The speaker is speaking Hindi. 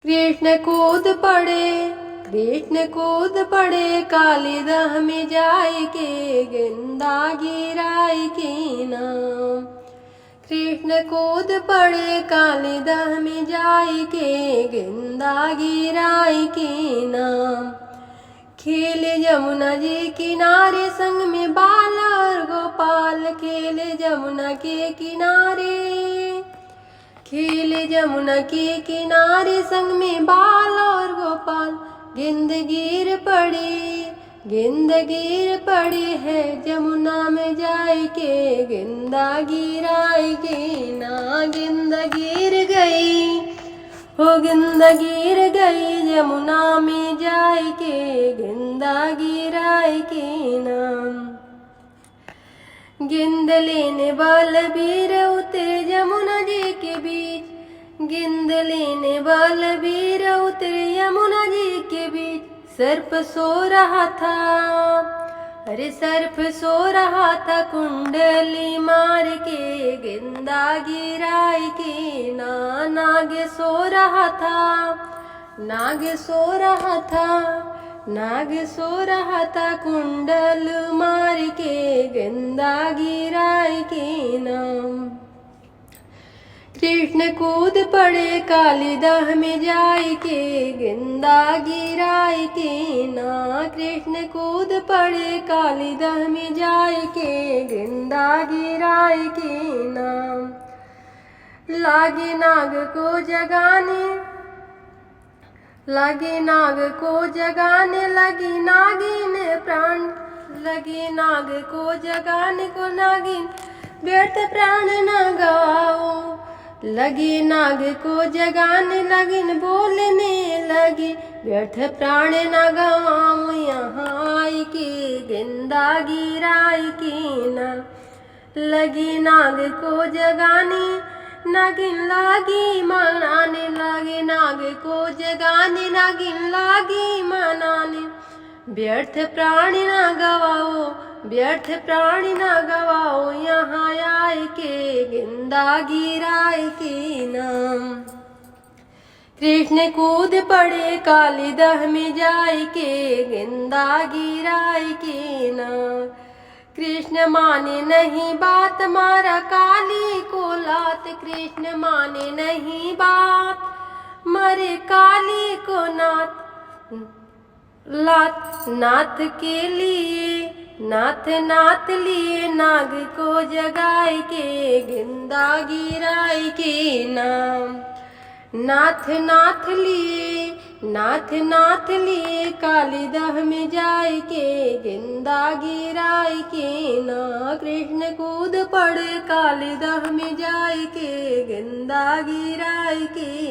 कृष्ण कूद पड़े कालिदह में जाय के गेंदा गिराय के नाम। कृष्ण कूद पड़े कालिदह में जाय के गेंदा गिराय के नाम। खेले जमुना जी किनारे संग में बाल और गोपाल, खेले जमुना के किनारे, खेले जमुना के किनारे संग में बाल और गोपाल। गेंद गिर पड़ी है जमुना में जाय के गेंदा गिराय के ना। गेंद गिर गई हो, गेंद गिर गई जमुना में जाय के गेंदा गिराय के नाम। गेंद लेने बलबीर उतरे जमुना जी के बीच, गेंद लेने बलबीर उतरे यमुना जी के बीच। सर्प सो रहा था, अरे सर्प सो रहा था कुंडली मार के गेंदा गिराय के ना। नाग सो रहा था, नाग सो रहा था, नाग सो रहा था कुंडल मार के गेंदा गिराय के नाम। कृष्ण कूद पड़े कालिदह में जाय के गेंदा गिराय के ना। कृष्ण कूद पड़े कालिदह में जाय के गेंदा गिराय के नाम। लागे नाग को जगाने, लगे नाग को जगाने लगी नागिन प्राण, लगे नाग को जगाने को नागिन व्यर्थ प्राण न गवाओ। लगे नाग को जगाने लगिन बोलने लगी व्यर्थ प्राण न गवाओ। यहाँ आई के गेंदा गिराय के ना। लगी नाग को जगाने नागिन लागी मनाने, लागे नाग को जगाने नागिन लागी मनाने। व्यर्थ प्राणी न गवाओ, व्यर्थ प्राणी न गवाओ। यहाँ आए के गेंदा गिराय के नाम। कृष्ण कूद पड़े कालिदह में जाय के गेंदा गिराय के नाम। कृष्ण माने नहीं बात मारा काली को लात, कृष्ण माने नहीं बात मरे काली को नाथ। लात नाथ के लिए, नाथ लिए नाग को जगाय के गेंदा गिराय के नाम। नाथ लिए कालिदह में जाय के गेंदा गिराय के ना। कृष्ण कूद पड़े कालिदह में जाय के गेंदा गिराय के